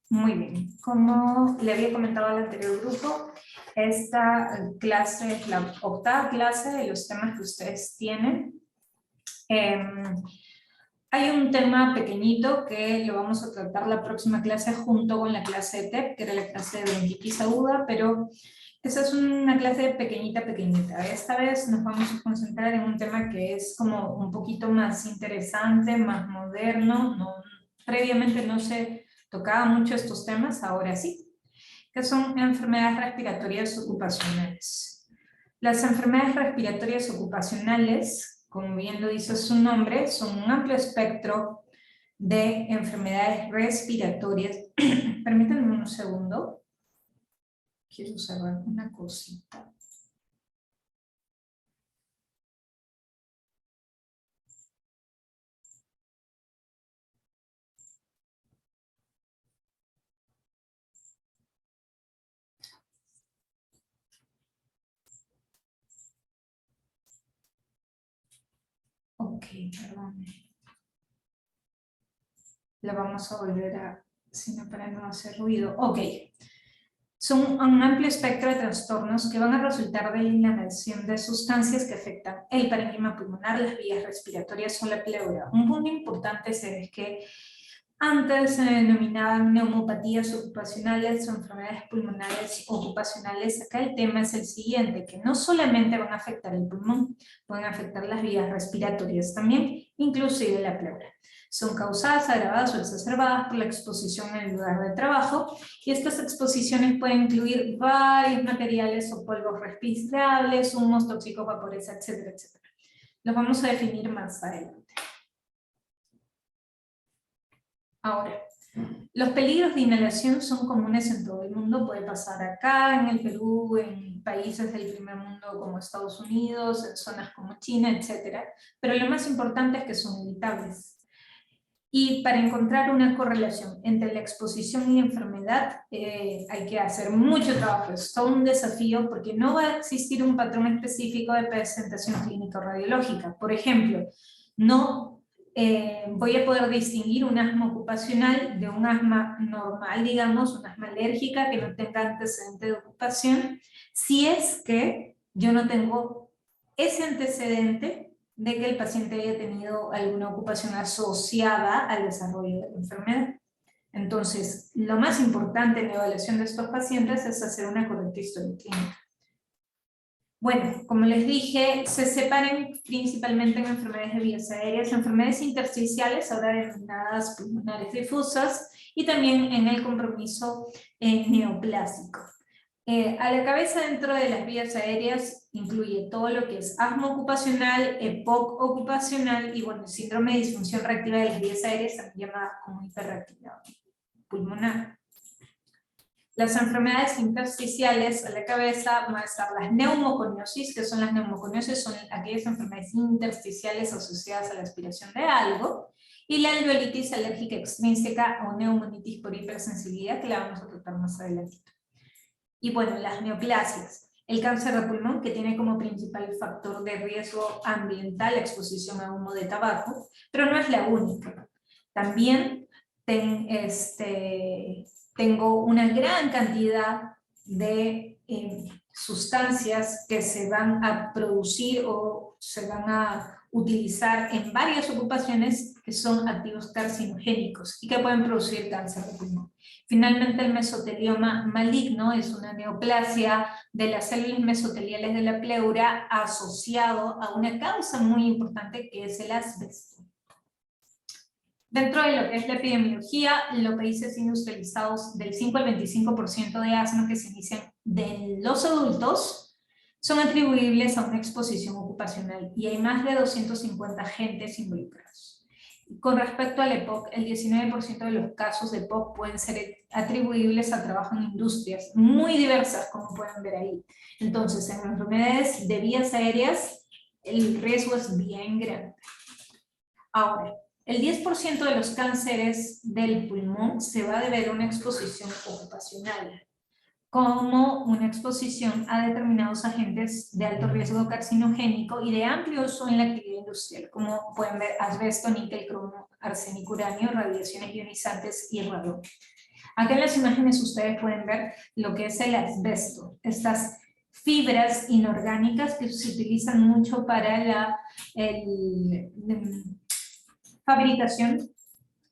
Muy bien. Como le había comentado al anterior grupo, esta clase es la 8ª clase de los temas que ustedes tienen. Hay un tema pequeñito que lo vamos a tratar la próxima clase junto con la clase de TEP, que era la clase de bronquitis aguda, pero esa es una clase pequeñita. Esta vez nos vamos a concentrar en un tema que es como un poquito más interesante, más moderno. Previamente no se tocaba mucho estos temas, ahora sí, que son enfermedades respiratorias ocupacionales. Las enfermedades respiratorias ocupacionales, como bien lo dice su nombre, son un amplio espectro de enfermedades respiratorias. Permítanme un segundo. Quiero observar una cosita. Ok, perdón. La vamos a volver a, sino para no hacer ruido. Ok. Son un amplio espectro de trastornos que van a resultar de la inhalación de sustancias que afectan el parénquima pulmonar, las vías respiratorias o la pleura. Un punto importante es que antes se denominaban neumopatías ocupacionales o enfermedades pulmonares ocupacionales. Acá el tema es el siguiente, que no solamente van a afectar el pulmón, pueden afectar las vías respiratorias también, inclusive la pleura. Son causadas, agravadas o exacerbadas por la exposición en el lugar de trabajo, y estas exposiciones pueden incluir varios materiales o polvos respirables, humos, tóxicos, vapores, etcétera, etcétera. Los vamos a definir más adelante. Ahora, los peligros de inhalación son comunes en todo el mundo. Puede pasar acá, en el Perú, en países del primer mundo como Estados Unidos, en zonas como China, etc. Pero lo más importante es que son evitables. Y para encontrar una correlación entre la exposición y la enfermedad hay que hacer mucho trabajo. Es todo un desafío porque no va a existir un patrón específico de presentación clínica o radiológica. Por ejemplo, no voy a poder distinguir un asma ocupacional de un asma normal, digamos, un asma alérgica que no tenga antecedente de ocupación, si es que yo no tengo ese antecedente de que el paciente haya tenido alguna ocupación asociada al desarrollo de la enfermedad. Entonces, lo más importante en la evaluación de estos pacientes es hacer una correcta historia clínica. Bueno, como les dije, se separan principalmente en enfermedades de vías aéreas, enfermedades intersticiales, ahora denominadas pulmonares difusas, y también en el compromiso neoplásico. A la cabeza dentro de las vías aéreas incluye todo lo que es asma ocupacional, EPOC ocupacional y bueno, el síndrome de disfunción reactiva de las vías aéreas, también llamada como hiperreactividad pulmonar. Las enfermedades intersticiales a la cabeza van a estar las neumoconiosis, que son las neumoconiosis, son aquellas enfermedades intersticiales asociadas a la aspiración de algo, y la alveolitis alérgica extrínseca o neumonitis por hipersensibilidad, que la vamos a tratar más adelante. Y bueno, las neoplasias, el cáncer de pulmón, que tiene como principal factor de riesgo ambiental la exposición a humo de tabaco, pero no es la única. También tengo una gran cantidad de sustancias que se van a producir o se van a utilizar en varias ocupaciones que son activos carcinogénicos y que pueden producir cáncer de pulmón. Finalmente, el mesotelioma maligno es una neoplasia de las células mesoteliales de la pleura asociado a una causa muy importante que es el asbesto. Dentro de lo que es la epidemiología, los países industrializados, del 5 al 25% de asma que se inician de los adultos son atribuibles a una exposición ocupacional y hay más de 250 agentes involucrados. Con respecto al EPOC, el 19% de los casos de EPOC pueden ser atribuibles a trabajo en industrias muy diversas, como pueden ver ahí. Entonces, en enfermedades de vías aéreas, el riesgo es bien grande. Ahora, el 10% de los cánceres del pulmón se va a deber a una exposición ocupacional, como una exposición a determinados agentes de alto riesgo carcinogénico y de amplio uso en la actividad industrial, como pueden ver asbesto, níquel, cromo, arsénico, uranio, radiaciones ionizantes y radón. Acá en las imágenes ustedes pueden ver lo que es el asbesto, estas fibras inorgánicas que se utilizan mucho para la fabricación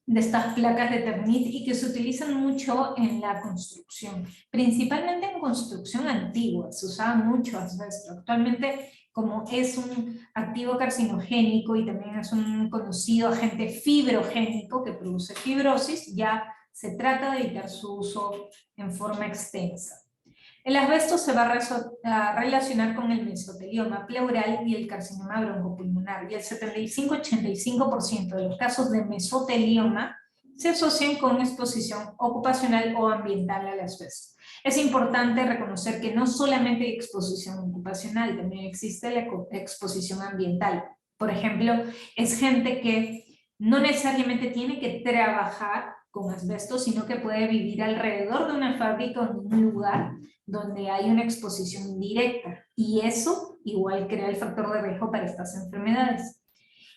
de estas placas de Ternit y que se utilizan mucho en la construcción, principalmente en construcción antigua, se usaba mucho asbesto. Actualmente, como es un activo carcinogénico y también es un conocido agente fibrogénico que produce fibrosis, ya se trata de evitar su uso en forma extensa. El asbesto se va a relacionar con el mesotelioma pleural y el carcinoma broncopulmonar, y el 75-85% de los casos de mesotelioma se asocian con exposición ocupacional o ambiental al asbesto. Es importante reconocer que no solamente hay exposición ocupacional, también existe la exposición ambiental. Por ejemplo, es gente que no necesariamente tiene que trabajar con asbesto, sino que puede vivir alrededor de una fábrica o en un lugar donde hay una exposición indirecta, y eso igual crea el factor de riesgo para estas enfermedades.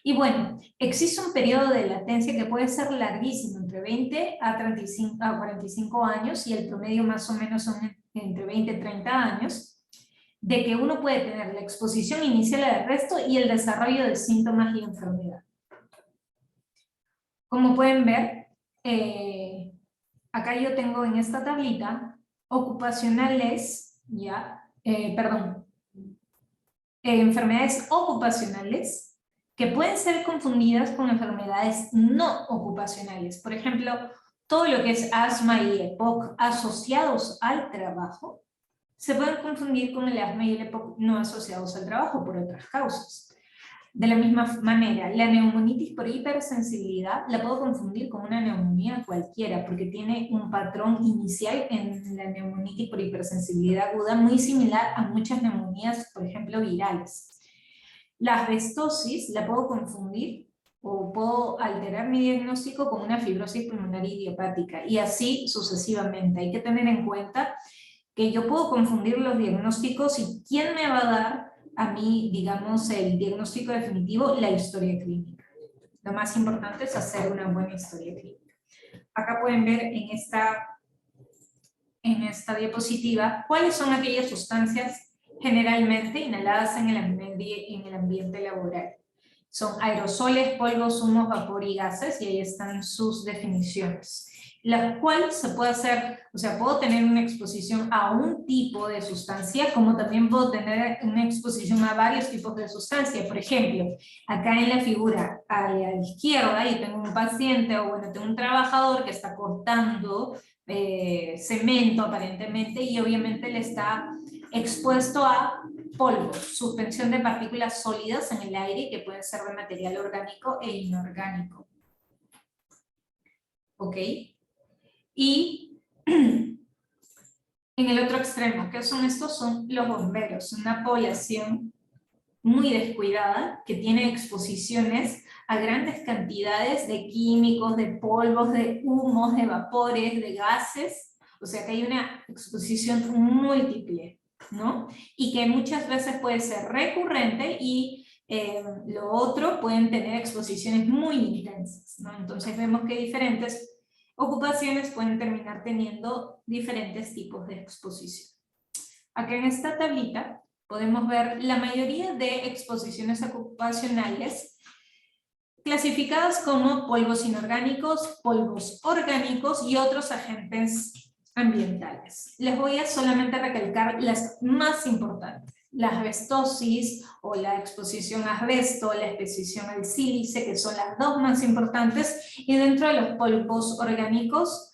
Y bueno, existe un periodo de latencia que puede ser larguísimo, entre 20 a 45 años, y el promedio más o menos son entre 20 y 30 años, de que uno puede tener la exposición inicial al asbesto y el desarrollo de síntomas y enfermedad. Como pueden ver, acá yo tengo en esta tablita ocupacionales, enfermedades ocupacionales que pueden ser confundidas con enfermedades no ocupacionales. Por ejemplo, todo lo que es asma y EPOC asociados al trabajo se pueden confundir con el asma y el EPOC no asociados al trabajo por otras causas. De la misma manera, la neumonitis por hipersensibilidad la puedo confundir con una neumonía cualquiera, porque tiene un patrón inicial en la neumonitis por hipersensibilidad aguda muy similar a muchas neumonías, por ejemplo, virales. La asbestosis la puedo confundir o puedo alterar mi diagnóstico con una fibrosis pulmonar idiopática, y así sucesivamente. Hay que tener en cuenta que yo puedo confundir los diagnósticos, y quién me va a dar a mí, digamos, el diagnóstico definitivo, la historia clínica. Lo más importante es hacer una buena historia clínica. Acá pueden ver en esta diapositiva cuáles son aquellas sustancias generalmente inhaladas en el ambiente laboral. Son aerosoles, polvos, humos, vapor y gases, y ahí están sus definiciones. La cual se puede hacer, o sea, puedo tener una exposición a un tipo de sustancia, como también puedo tener una exposición a varios tipos de sustancia. Por ejemplo, acá en la figura a la izquierda, yo tengo un paciente, o bueno, tengo un trabajador que está cortando cemento aparentemente, y obviamente le está expuesto a polvo, suspensión de partículas sólidas en el aire que pueden ser de material orgánico e inorgánico. ¿Ok? Y en el otro extremo, ¿qué son estos? Son los bomberos, una población muy descuidada que tiene exposiciones a grandes cantidades de químicos, de polvos, de humos, de vapores, de gases. O sea que hay una exposición múltiple, ¿no? Y que muchas veces puede ser recurrente, y lo otro, pueden tener exposiciones muy intensas, ¿no? Entonces vemos que diferentes ocupaciones pueden terminar teniendo diferentes tipos de exposición. Acá en esta tablita podemos ver la mayoría de exposiciones ocupacionales clasificadas como polvos inorgánicos, polvos orgánicos y otros agentes ambientales. Les voy a solamente recalcar las más importantes. La asbestosis o la exposición a asbesto, la exposición al sílice, que son las dos más importantes, y dentro de los polvos orgánicos,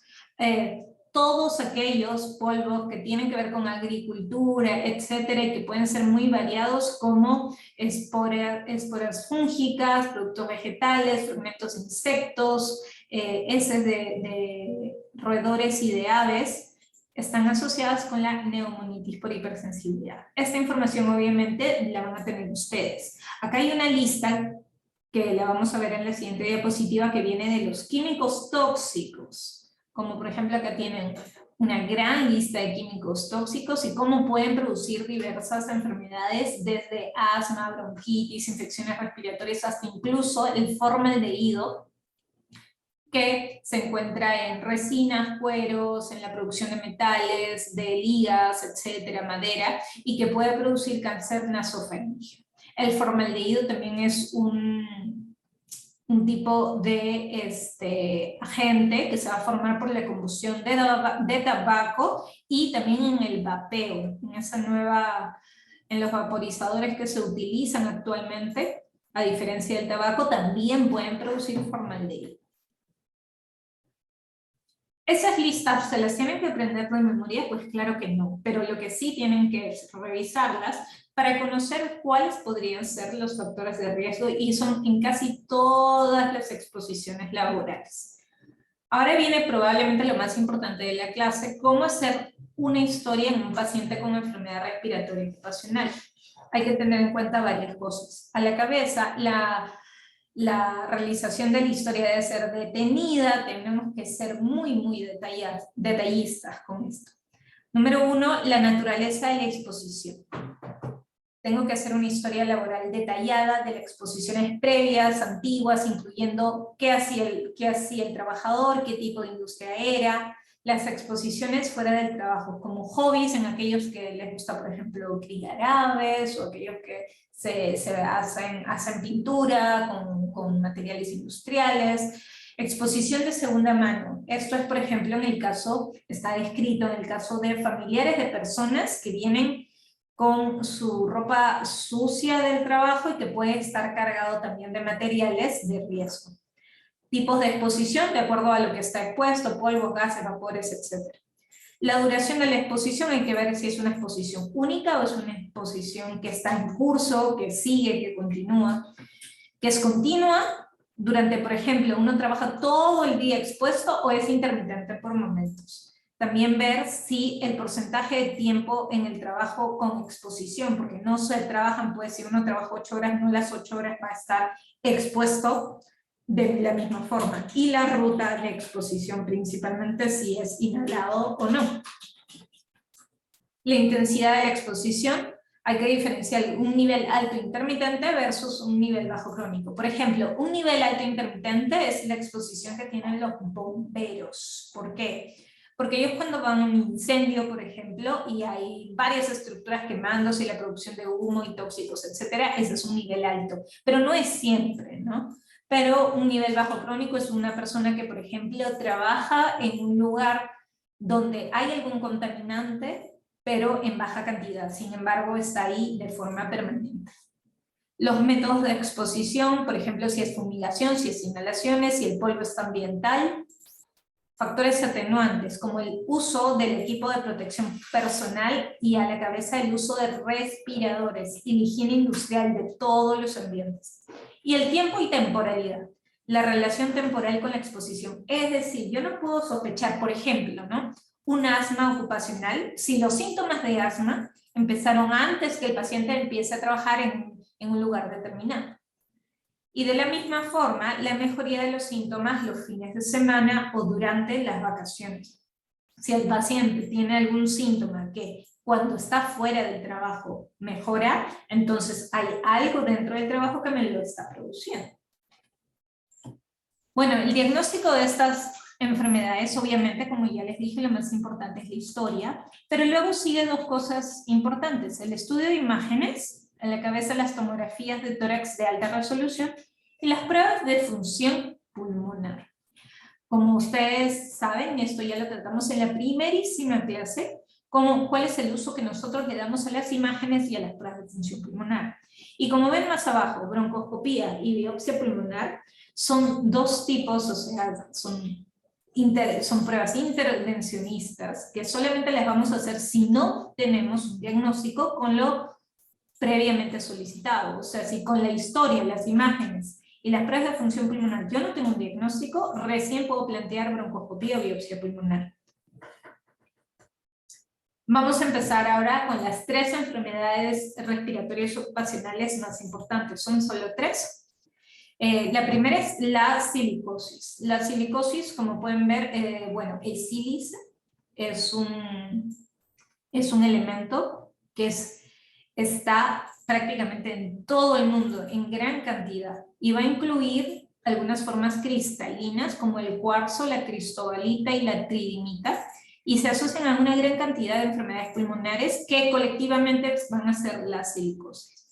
todos aquellos polvos que tienen que ver con agricultura, etcétera, y que pueden ser muy variados, como esporas fúngicas, productos vegetales, fermentos de insectos, heces de roedores y de aves, están asociadas con la neumonitis por hipersensibilidad. Esta información obviamente la van a tener ustedes. Acá hay una lista que la vamos a ver en la siguiente diapositiva, que viene de los químicos tóxicos, como por ejemplo acá tienen una gran lista de químicos tóxicos y cómo pueden producir diversas enfermedades, desde asma, bronquitis, infecciones respiratorias, hasta incluso el formaldehído, que se encuentra en resinas, cueros, en la producción de metales, de ligas, etcétera, madera, y que puede producir cáncer nasofaríngeo. El formaldehído también es un tipo de agente que se va a formar por la combustión de tabaco y también en el vapeo, en los vaporizadores que se utilizan actualmente, a diferencia del tabaco, también pueden producir formaldehído. ¿Esas listas se las tienen que aprender de memoria? Pues claro que no, pero lo que sí tienen que es revisarlas para conocer cuáles podrían ser los factores de riesgo, y son en casi todas las exposiciones laborales. Ahora viene probablemente lo más importante de la clase: cómo hacer una historia en un paciente con enfermedad respiratoria ocupacional. Hay que tener en cuenta varias cosas. A la cabeza, la realización de la historia debe ser detenida, tenemos que ser muy detallistas con esto. Número 1, la naturaleza de la exposición. Tengo que hacer una historia laboral detallada de las exposiciones previas, antiguas, incluyendo qué hacía el trabajador, qué tipo de industria era, las exposiciones fuera del trabajo, como hobbies en aquellos que les gusta, por ejemplo, criar aves, o aquellos que hacen pintura con materiales industriales. Exposición de segunda mano. Esto es, por ejemplo, está descrito en el caso de familiares de personas que vienen con su ropa sucia del trabajo y que puede estar cargado también de materiales de riesgo. Tipos de exposición de acuerdo a lo que está expuesto: polvos, gases, vapores, etc. La duración de la exposición hay que ver si es una exposición única o es una exposición que está en curso, que sigue, que continúa. Que es continua durante, por ejemplo, uno trabaja todo el día expuesto, o es intermitente por momentos. También ver si el porcentaje de tiempo en el trabajo con exposición, porque no se trabajan, pues si uno trabaja 8 horas, no las 8 horas va a estar expuesto de la misma forma. Y la ruta de exposición, principalmente si es inhalado o no. La intensidad de la exposición, hay que diferenciar un nivel alto intermitente versus un nivel bajo crónico. Por ejemplo, un nivel alto intermitente es la exposición que tienen los bomberos. ¿Por qué? Porque ellos, cuando van a un incendio, por ejemplo, y hay varias estructuras quemándose y la producción de humo y tóxicos, etcétera, ese es un nivel alto. Pero no es siempre, ¿no? Pero un nivel bajo crónico es una persona que, por ejemplo, trabaja en un lugar donde hay algún contaminante, pero en baja cantidad, sin embargo está ahí de forma permanente. Los métodos de exposición, por ejemplo, si es fumigación, si es inhalaciones, si el polvo es ambiental. Factores atenuantes, como el uso del equipo de protección personal y a la cabeza el uso de respiradores y la higiene industrial de todos los ambientes. Y el tiempo y temporalidad, la relación temporal con la exposición. Es decir, yo no puedo sospechar, por ejemplo, ¿no?, un asma ocupacional si los síntomas de asma empezaron antes que el paciente empiece a trabajar en un lugar determinado. Y de la misma forma, la mejoría de los síntomas los fines de semana o durante las vacaciones. Si el paciente tiene algún síntoma que cuando está fuera del trabajo mejora, entonces hay algo dentro del trabajo que me lo está produciendo. Bueno, el diagnóstico de estas enfermedades, obviamente, como ya les dije, lo más importante es la historia, pero luego sigue dos cosas importantes: el estudio de imágenes, en la cabeza las tomografías de tórax de alta resolución, y las pruebas de función pulmonar. Como ustedes saben, esto ya lo tratamos en la primerísima clase, cuál es el uso que nosotros le damos a las imágenes y a las pruebas de función pulmonar. Y como ven más abajo, broncoscopía y biopsia pulmonar son dos tipos, o sea, son pruebas intervencionistas que solamente las vamos a hacer si no tenemos un diagnóstico con lo previamente solicitado. O sea, si con la historia, las imágenes y las pruebas de función pulmonar yo no tengo un diagnóstico, recién puedo plantear broncoscopía o biopsia pulmonar. Vamos a empezar ahora con las 3 enfermedades respiratorias ocupacionales más importantes. Son solo 3. La primera es la silicosis. La silicosis, como pueden ver, bueno, el sílice es un elemento que está prácticamente en todo el mundo, en gran cantidad, y va a incluir algunas formas cristalinas como el cuarzo, la cristobalita y la tridimita, y se asocian a una gran cantidad de enfermedades pulmonares que colectivamente van a ser la silicosis.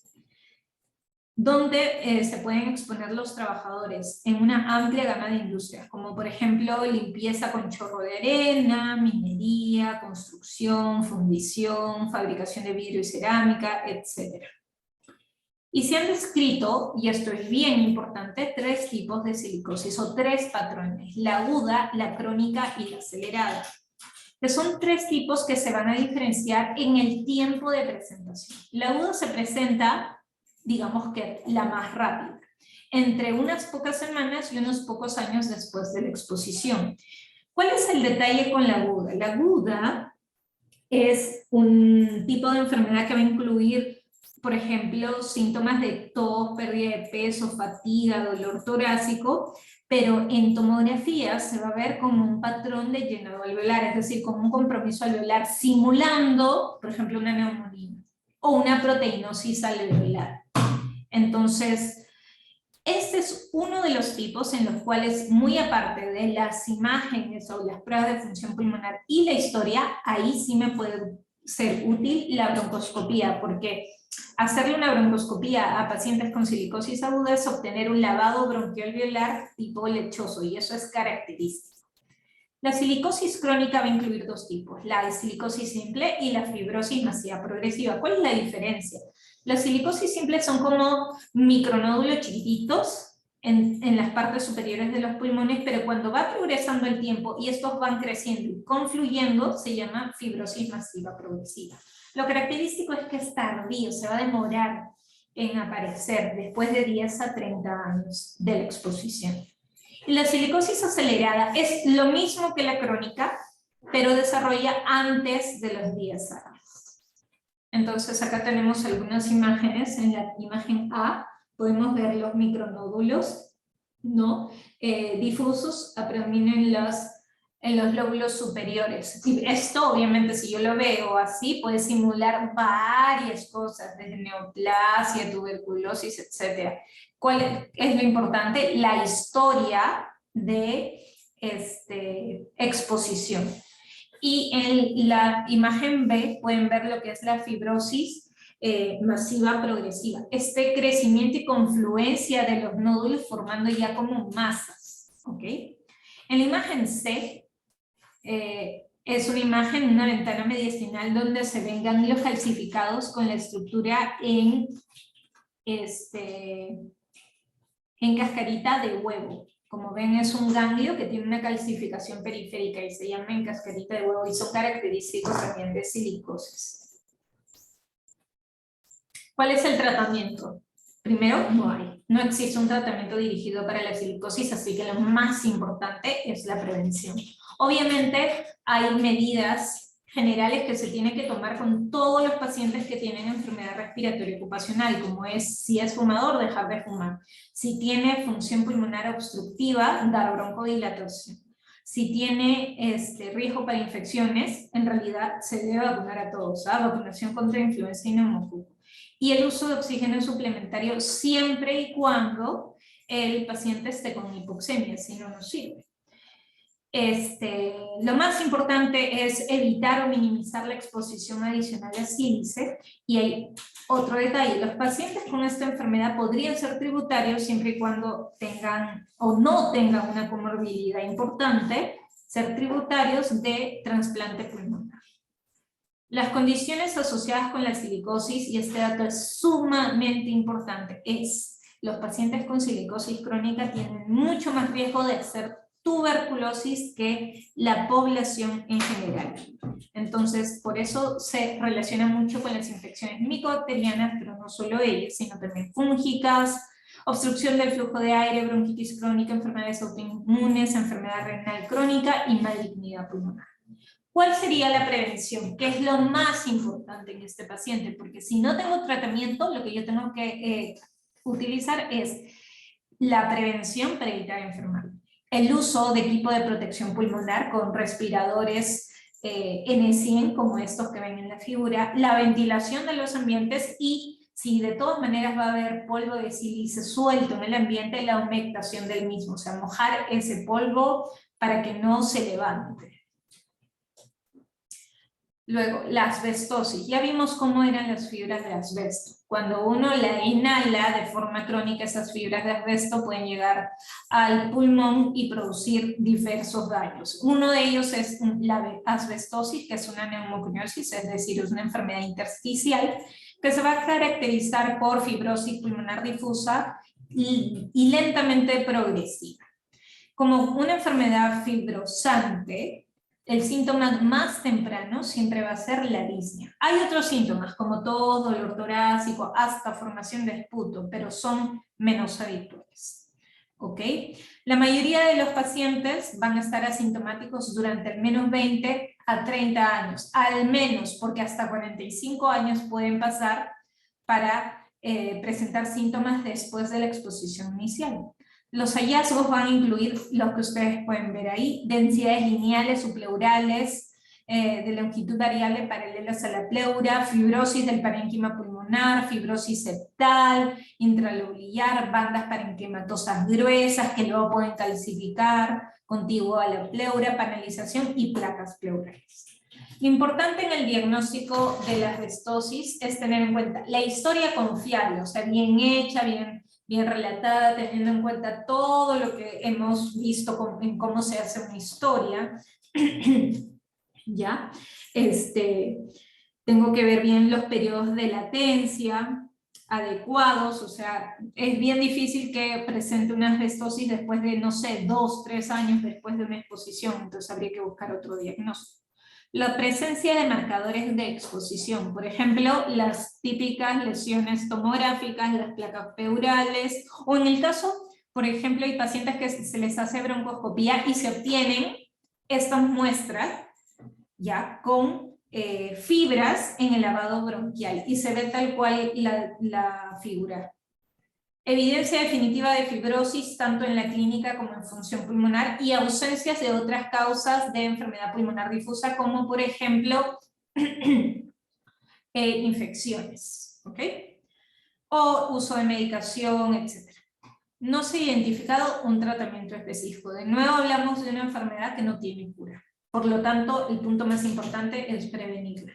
Donde se pueden exponer los trabajadores en una amplia gama de industrias, como por ejemplo limpieza con chorro de arena, minería, construcción, fundición, fabricación de vidrio y cerámica, etc. Y se han descrito, y esto es bien importante, 3 tipos de silicosis o 3 patrones: la aguda, la crónica y la acelerada. Que son 3 tipos que se van a diferenciar en el tiempo de presentación. La aguda se presenta, digamos que la más rápida, entre unas pocas semanas y unos pocos años después de la exposición. ¿Cuál es el detalle con la aguda? La aguda es un tipo de enfermedad que va a incluir, por ejemplo, síntomas de tos, pérdida de peso, fatiga, dolor torácico, pero en tomografía se va a ver como un patrón de llenado alveolar, es decir, como un compromiso alveolar simulando, por ejemplo, una neumonía o una proteinosis alveolar. Entonces, este es uno de los tipos en los cuales, muy aparte de las imágenes o las pruebas de función pulmonar y la historia, ahí sí me puede ser útil la broncoscopía, porque hacerle una broncoscopía a pacientes con silicosis aguda es obtener un lavado bronquialveolar tipo lechoso, y eso es característico. La silicosis crónica va a incluir 2 tipos, la silicosis simple y la fibrosis masiva progresiva. ¿Cuál es la diferencia? Las silicosis simples son como micronódulos chiquititos en las partes superiores de los pulmones, pero cuando va progresando el tiempo y estos van creciendo y confluyendo, se llama fibrosis masiva progresiva. Lo característico es que es tardío, se va a demorar en aparecer después de 10 a 30 años de la exposición. Y la silicosis acelerada es lo mismo que la crónica, pero desarrolla antes de los 10 años. Entonces acá tenemos algunas imágenes. En la imagen A podemos ver los micronódulos, ¿no? Difusos, predominan en los lóbulos superiores. Y esto, obviamente, si yo lo veo así, puede simular varias cosas, desde neoplasia, tuberculosis, etc. ¿Cuál es lo importante? La historia de exposición. Y en la imagen B pueden ver lo que es la fibrosis masiva progresiva. Este crecimiento y confluencia de los nódulos formando ya como masas. ¿Ok? En la imagen C es una imagen, una ventana mediastinal donde se ven ganglios calcificados con la estructura en cascarita de huevo. Como ven, es un ganglio que tiene una calcificación periférica y se llama en cascarita de huevo, y son característicos también de silicosis. ¿Cuál es el tratamiento? Primero, no existe un tratamiento dirigido para la silicosis, así que lo más importante es la prevención. Obviamente hay medidas generales que se tienen que tomar con todos los pacientes que tienen enfermedad respiratoria ocupacional, como es, si es fumador, dejar de fumar. Si tiene función pulmonar obstructiva, dar broncodilatación. Si tiene riesgo para infecciones, en realidad se debe vacunar a todos, vacunación contra influenza y neumococo. Y el uso de oxígeno suplementario siempre y cuando el paciente esté con hipoxemia, si no, no sirve. Lo más importante es evitar o minimizar la exposición adicional a sílice. Y hay otro detalle: los pacientes con esta enfermedad podrían ser tributarios siempre y cuando tengan o no tengan una comorbilidad importante, ser tributarios de trasplante pulmonar. Las condiciones asociadas con la silicosis, y este dato es sumamente importante, es los pacientes con silicosis crónica tienen mucho más riesgo de hacer tuberculosis que la población en general. Entonces, por eso se relaciona mucho con las infecciones micobacterianas, pero no solo ellas, sino también fúngicas, obstrucción del flujo de aire, bronquitis crónica, enfermedades autoinmunes, enfermedad renal crónica y malignidad pulmonar. ¿Cuál sería la prevención? ¿Qué es lo más importante en este paciente? Porque si no tengo tratamiento, lo que yo tengo que utilizar es la prevención para evitar enfermar. El uso de equipo de protección pulmonar con respiradores N100 como estos que ven en la figura, la ventilación de los ambientes y si de todas maneras va a haber polvo de sílice suelto en el ambiente, la humectación del mismo, o sea, mojar ese polvo para que no se levante. Luego, la asbestosis. Ya vimos cómo eran las fibras de asbesto. Cuando uno la inhala de forma crónica, esas fibras de asbesto pueden llegar al pulmón y producir diversos daños. Uno de ellos es la asbestosis, que es una neumoconiosis, es decir, es una enfermedad intersticial, que se va a caracterizar por fibrosis pulmonar difusa y lentamente progresiva. Como una enfermedad fibrosante, el síntoma más temprano siempre va a ser la disnea. Hay otros síntomas, como tos, dolor torácico, hasta formación de esputo, pero son menos habituales. ¿Ok? La mayoría de los pacientes van a estar asintomáticos durante al menos 20 a 30 años, al menos, porque hasta 45 años pueden pasar para presentar síntomas después de la exposición inicial. Los hallazgos van a incluir los que ustedes pueden ver ahí, densidades lineales o pleurales de longitud variable paralelas a la pleura, fibrosis del parénquima pulmonar, fibrosis septal, intralobular, bandas parenquimatosas gruesas que luego pueden calcificar, contiguo a la pleura, panelización y placas pleurales. Lo importante en el diagnóstico de la asbestosis es tener en cuenta la historia confiable, o sea, bien hecha, bien relatada, teniendo en cuenta todo lo que hemos visto en cómo se hace una historia. ¿Ya? Tengo que ver bien los periodos de latencia adecuados, o sea, es bien difícil que presente una asbestosis después de, no sé, 2, 3 años después de una exposición, entonces habría que buscar otro diagnóstico. La presencia de marcadores de exposición, por ejemplo, las típicas lesiones tomográficas, las placas pleurales, o en el caso, por ejemplo, hay pacientes que se les hace broncoscopía y se obtienen estas muestras ya con fibras en el lavado bronquial y se ve tal cual la figura. Evidencia definitiva de fibrosis tanto en la clínica como en función pulmonar y ausencias de otras causas de enfermedad pulmonar difusa como por ejemplo infecciones, ¿ok? O uso de medicación, etc. No se ha identificado un tratamiento específico. De nuevo hablamos de una enfermedad que no tiene cura. Por lo tanto, el punto más importante es prevenirla.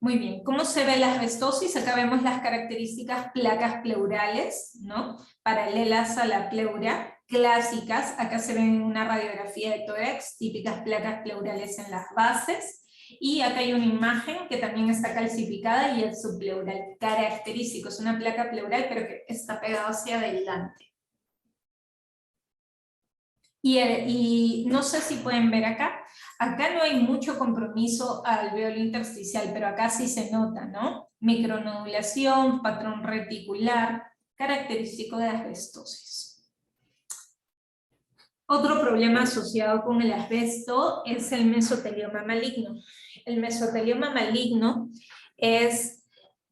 Muy bien, ¿cómo se ve la asbestosis? Acá vemos las características placas pleurales, ¿no? Paralelas a la pleura, clásicas. Acá se ven una radiografía de tórax, típicas placas pleurales en las bases. Y acá hay una imagen que también está calcificada y es subpleural, característico. Es una placa pleural, pero que está pegada hacia adelante. Y no sé si pueden ver acá no hay mucho compromiso alveolo intersticial, pero acá sí se nota, ¿no? Micronodulación, patrón reticular, característico de asbestosis. Otro problema asociado con el asbesto es el mesotelioma maligno. El mesotelioma maligno es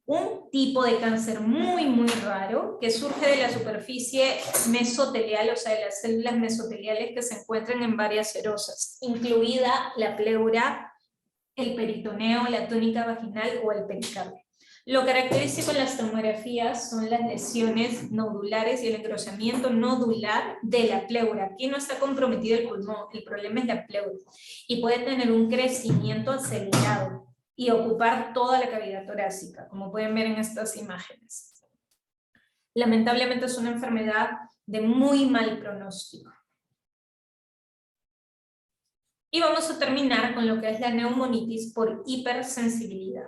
un tipo de cáncer muy, muy raro que surge de la superficie mesotelial, o sea, de las células mesoteliales que se encuentran en varias serosas, incluida la pleura, el peritoneo, la túnica vaginal o el pericardio. Lo característico en las tomografías son las lesiones nodulares y el engrosamiento nodular de la pleura. Aquí no está comprometido el pulmón, el problema es la pleura. Y puede tener un crecimiento acelerado y ocupar toda la cavidad torácica, como pueden ver en estas imágenes. Lamentablemente es una enfermedad de muy mal pronóstico. Y vamos a terminar con lo que es la neumonitis por hipersensibilidad.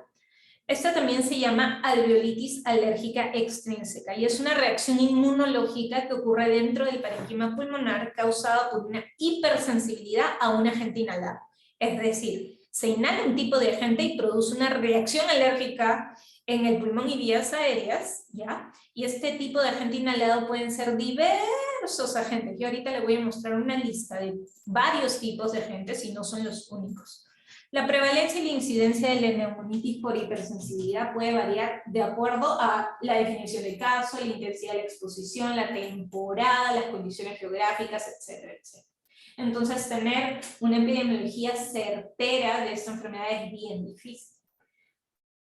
Esta también se llama alveolitis alérgica extrínseca y es una reacción inmunológica que ocurre dentro del parénquima pulmonar causada por una hipersensibilidad a un agente inhalado. Es decir, se inhala un tipo de agente y produce una reacción alérgica en el pulmón y vías aéreas, ¿ya? Y este tipo de agente inhalado pueden ser diversos agentes. Yo ahorita le voy a mostrar una lista de varios tipos de agentes y no son los únicos. La prevalencia y la incidencia de la neumonitis por hipersensibilidad puede variar de acuerdo a la definición del caso, la intensidad de la exposición, la temporada, las condiciones geográficas, etcétera, etcétera. Entonces, tener una epidemiología certera de esta enfermedad es bien difícil.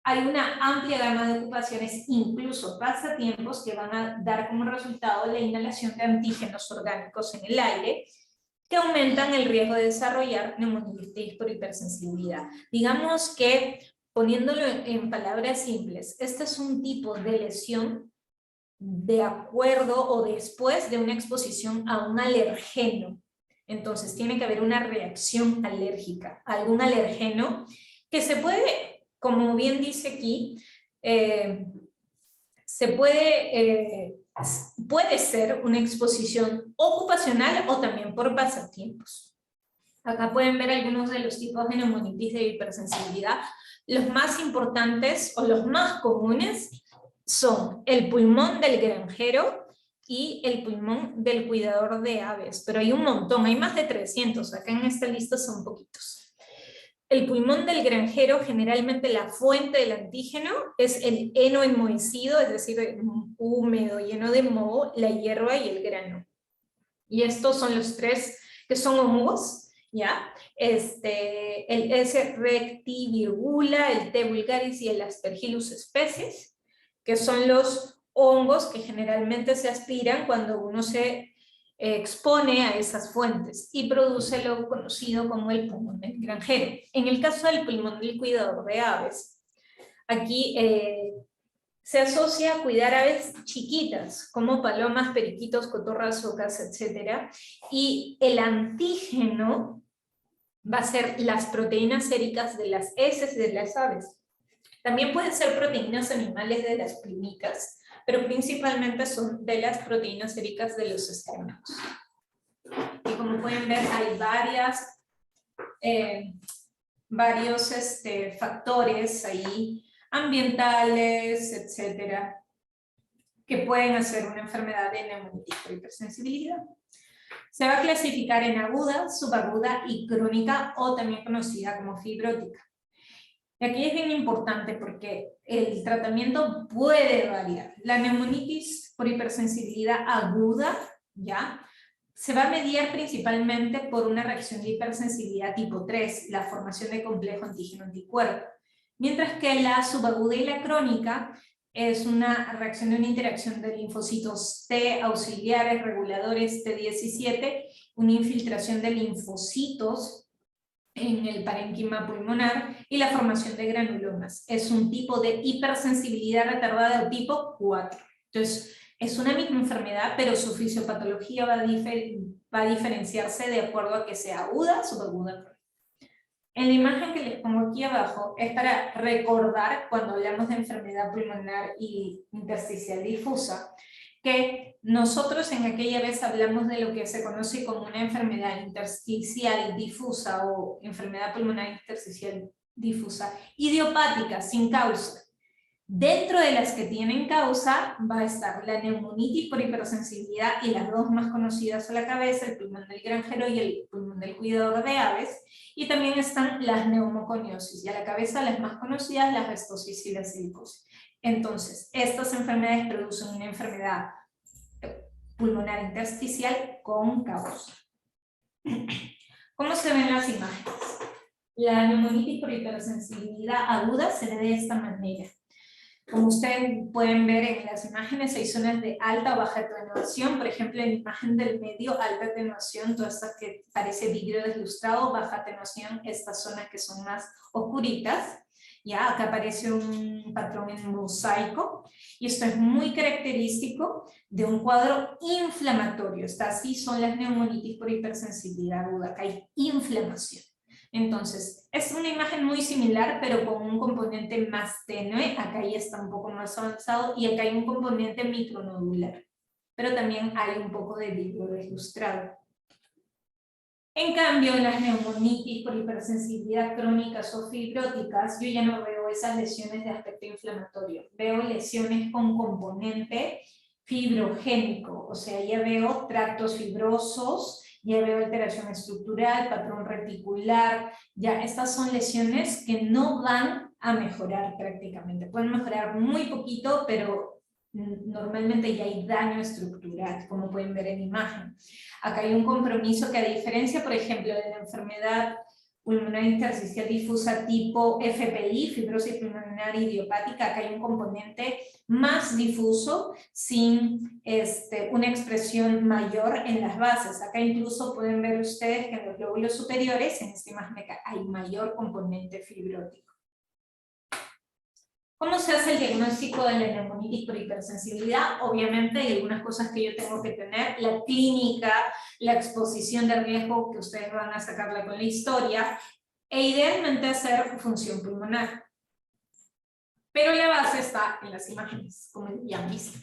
hay una amplia gama de ocupaciones, incluso pasatiempos, que van a dar como resultado la inhalación de antígenos orgánicos en el aire, que aumentan el riesgo de desarrollar neumonitis por hipersensibilidad. Digamos que, poniéndolo en palabras simples, este es un tipo de lesión de acuerdo o después de una exposición a un alergeno. Entonces tiene que haber una reacción alérgica, algún alergeno que se puede, como bien dice aquí, puede ser una exposición ocupacional o también por pasatiempos. Acá pueden ver algunos de los tipos de neumonitis de hipersensibilidad. Los más importantes o los más comunes son el pulmón del granjero y el pulmón del cuidador de aves, pero hay un montón, hay más de 300, acá en esta lista son poquitos. El pulmón del granjero, generalmente la fuente del antígeno es el heno enmohecido, es decir, húmedo, lleno de moho, la hierba y el grano. Y estos son los tres que son hongos, ¿ya? El S. rectivirgula, el T. vulgaris y el Aspergillus species, que son los hongos que generalmente se aspiran cuando uno se expone a esas fuentes y produce lo conocido como el pulmón del granjero. En el caso del pulmón del cuidador de aves, aquí se asocia a cuidar aves chiquitas, como palomas, periquitos, cotorras, ocas, etc. Y el antígeno va a ser las proteínas séricas de las heces de las aves. También pueden ser proteínas animales de las plumitas, pero principalmente son de las proteínas séricas de los excrementos. Y como pueden ver, hay varios factores ahí, ambientales, etcétera, que pueden hacer una enfermedad de neumonitis por hipersensibilidad. Se va a clasificar en aguda, subaguda y crónica, o también conocida como fibrótica. Y aquí es bien importante porque el tratamiento puede variar. La neumonitis por hipersensibilidad aguda, ¿ya?, se va a mediar principalmente por una reacción de hipersensibilidad tipo 3, la formación de complejo antígeno-anticuerpo. Mientras que la subaguda y la crónica es una reacción de una interacción de linfocitos T auxiliares, reguladores T17, una infiltración de linfocitos en el parénquima pulmonar y la formación de granulomas. Es un tipo de hipersensibilidad retardada de tipo 4. Entonces, es una misma enfermedad, pero su fisiopatología va a diferenciarse de acuerdo a que sea aguda, subaguda. En la imagen que les pongo aquí abajo es para recordar, cuando hablamos de enfermedad pulmonar y intersticial difusa, que nosotros en aquella vez hablamos de lo que se conoce como una enfermedad intersticial difusa o enfermedad pulmonar intersticial difusa, idiopática, sin causa. Dentro de las que tienen causa va a estar la neumonitis por hipersensibilidad y las dos más conocidas a la cabeza, el pulmón del granjero y el pulmón del cuidador de aves, y también están las neumoconiosis, y a la cabeza las más conocidas, la restosis y la silicosis. Entonces, estas enfermedades producen una enfermedad pulmonar intersticial con causa. ¿Cómo se ven las imágenes? La neumonitis por hipersensibilidad aguda se ve de esta manera. Como ustedes pueden ver en las imágenes, hay zonas de alta o baja atenuación. Por ejemplo, en la imagen del medio, alta atenuación, todas estas que parece vidrio deslustrado, baja atenuación, estas zonas que son más oscuritas. Ya, acá aparece un patrón en mosaico, y esto es muy característico de un cuadro inflamatorio. Así son las neumonitis por hipersensibilidad aguda, acá hay inflamación. Entonces, es una imagen muy similar, pero con un componente más tenue. Acá ya está un poco más avanzado, y acá hay un componente micronodular. Pero también hay un poco de vidrio deslustrado. En cambio, en las neumonitis por hipersensibilidad crónicas o fibróticas, yo ya no veo esas lesiones de aspecto inflamatorio. Veo lesiones con componente fibrogénico, o sea, ya veo tractos fibrosos, ya veo alteración estructural, patrón reticular, ya estas son lesiones que no van a mejorar prácticamente. Pueden mejorar muy poquito, pero normalmente ya hay daño estructural, como pueden ver en imagen. Acá hay un compromiso que, a diferencia, por ejemplo, de la enfermedad pulmonar intersticial difusa tipo FPI, fibrosis pulmonar idiopática. Acá hay un componente más difuso, sin una expresión mayor en las bases. Acá incluso pueden ver ustedes que en los lóbulos superiores, en esta imagen acá, hay mayor componente fibrótico. ¿Cómo se hace el diagnóstico de la neumonitis por hipersensibilidad? Obviamente hay algunas cosas que yo tengo que tener, la clínica, la exposición de riesgo que ustedes van a sacarla con la historia, e idealmente hacer función pulmonar. Pero la base está en las imágenes, como ya han visto.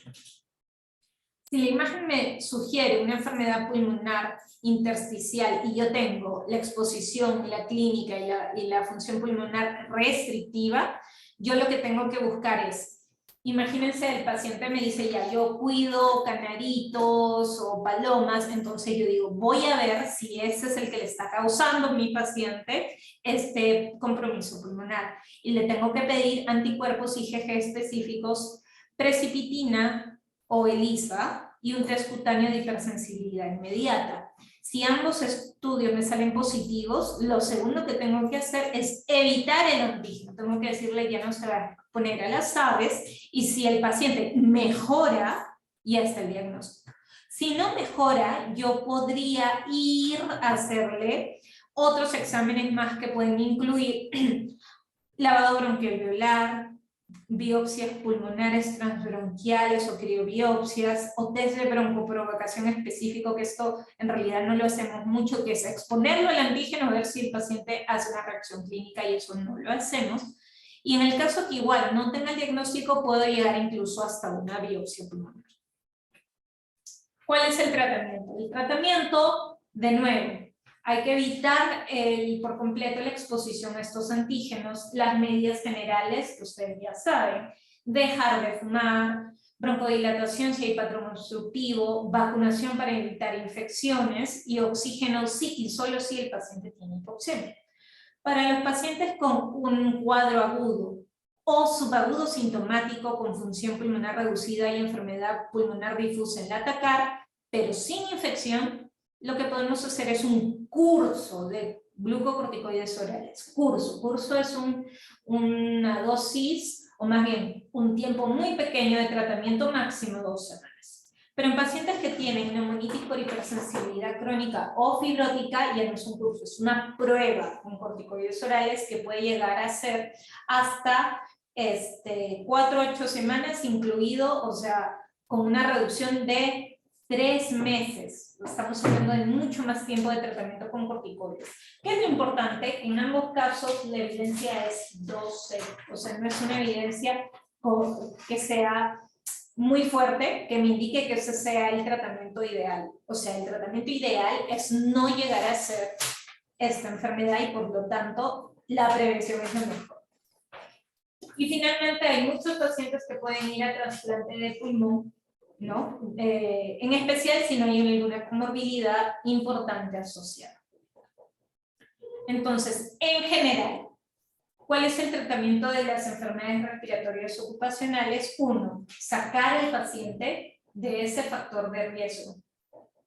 Si la imagen me sugiere una enfermedad pulmonar intersticial y yo tengo la exposición, la clínica y la función pulmonar restrictiva, yo lo que tengo que buscar es, imagínense, el paciente me dice, ya, yo cuido canaritos o palomas, entonces yo digo, voy a ver si ese es el que le está causando a mi paciente este compromiso pulmonar. Y le tengo que pedir anticuerpos IgG específicos, precipitina o ELISA, y un test cutáneo de hipersensibilidad inmediata. Si ambos estudios me salen positivos, lo segundo que tengo que hacer es evitar el antígeno. Tengo que decirle, ya no se va a poner a las aves, y si el paciente mejora, ya está el diagnóstico. Si no mejora, yo podría ir a hacerle otros exámenes más que pueden incluir lavado bronquialveolar, biopsias pulmonares transbronquiales o criobiopsias, o test de broncoprovocación específico, que esto en realidad no lo hacemos mucho, que es exponerlo al antígeno, ver si el paciente hace una reacción clínica, y eso no lo hacemos. Y en el caso que igual no tenga el diagnóstico, puedo llegar incluso hasta una biopsia pulmonar. ¿Cuál es el tratamiento? El tratamiento, de nuevo, hay que evitar por completo la exposición a estos antígenos, las medidas generales que ustedes ya saben, dejar de fumar, broncodilatación si hay patrón obstructivo, vacunación para evitar infecciones, y oxígeno sí y solo si el paciente tiene hipoxemia. Para los pacientes con un cuadro agudo o subagudo sintomático con función pulmonar reducida y enfermedad pulmonar difusa en la atacar, pero sin infección, lo que podemos hacer es un curso de glucocorticoides orales. Curso es una dosis, o más bien un tiempo muy pequeño de tratamiento, máximo 2 semanas. Pero en pacientes que tienen neumonitis por hipersensibilidad crónica o fibrótica, ya no es un curso, es una prueba con corticoides orales que puede llegar a ser hasta 4 a 8 semanas incluido, o sea, con una reducción de 3 meses. Estamos hablando de mucho más tiempo de tratamiento con corticoides. ¿Qué es lo importante? En ambos casos la evidencia es 12, o sea, no es una evidencia que sea muy fuerte, que me indique que ese sea el tratamiento ideal. O sea, el tratamiento ideal es no llegar a hacer esta enfermedad, y por lo tanto la prevención es lo mejor. Y finalmente hay muchos pacientes que pueden ir a trasplante de pulmón, ¿no? En especial si no hay alguna comorbilidad importante asociada. Entonces, en general, ¿cuál es el tratamiento de las enfermedades respiratorias ocupacionales? 1, sacar al paciente de ese factor de riesgo.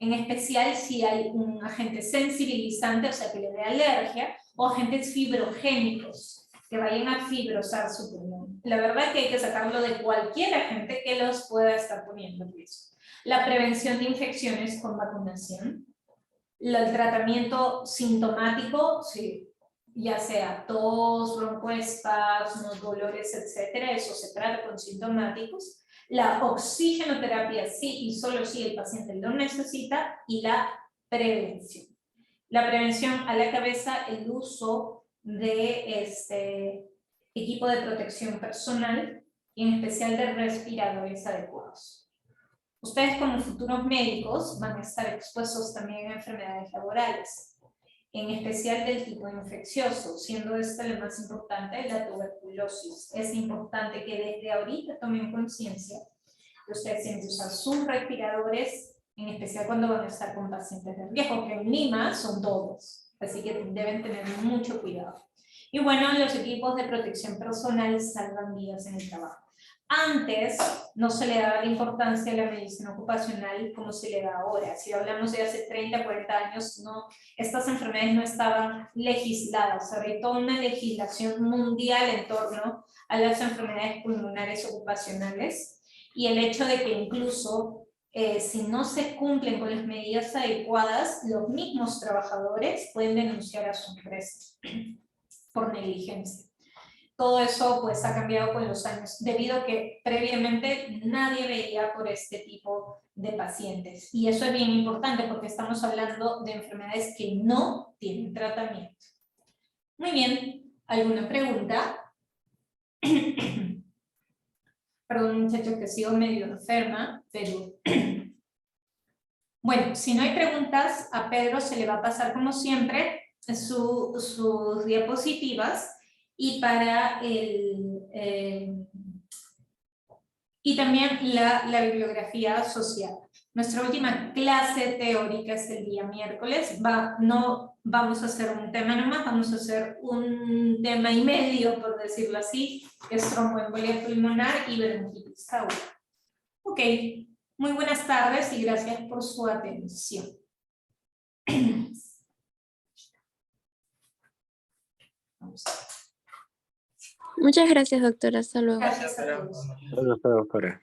En especial si hay un agente sensibilizante, o sea, que le dé alergia, o agentes fibrogénicos, que vayan a fibrosar su pulmón. La verdad que hay que sacarlo de cualquier agente que los pueda estar poniendo en riesgo. La prevención de infecciones con vacunación. El tratamiento sintomático, sí, ya sea tos, broncoespasmos, dolores, etcétera, eso se trata con sintomáticos. La oxigenoterapia sí y solo si el paciente lo necesita, y la prevención. La prevención a la cabeza, el uso de equipo de protección personal, y en especial de respiradores adecuados. Ustedes como futuros médicos van a estar expuestos también a enfermedades laborales, en especial del tipo infeccioso, siendo esta la más importante, la tuberculosis. Es importante que desde ahorita tomen conciencia que ustedes tienen que usar sus respiradores, en especial cuando van a estar con pacientes de riesgo, que en Lima son todos. Así que deben tener mucho cuidado. Y bueno, los equipos de protección personal salvan vidas en el trabajo. Antes no se le daba la importancia a la medicina ocupacional como se le da ahora. Si hablamos de hace 30, 40 años, no, estas enfermedades no estaban legisladas. Había toda una legislación mundial en torno a las enfermedades pulmonares ocupacionales, y el hecho de que incluso si no se cumplen con las medidas adecuadas, los mismos trabajadores pueden denunciar a su empresa por negligencia. Todo eso pues ha cambiado con los años, debido a que previamente nadie veía por este tipo de pacientes. Y eso es bien importante porque estamos hablando de enfermedades que no tienen tratamiento. Muy bien, ¿alguna pregunta? Perdón, muchachos, que sigo medio enferma, pero... Bueno, si no hay preguntas, a Pedro se le va a pasar como siempre sus diapositivas, y para y también la bibliografía asociada. Nuestra última clase teórica es el día miércoles. No vamos a hacer un tema nomás, vamos a hacer un tema y medio, por decirlo así, que es tromboembolia pulmonar y bronquitis aguda. Ok, muy buenas tardes y gracias por su atención. Muchas gracias, doctora. Hasta luego. Gracias a todos. Doctora.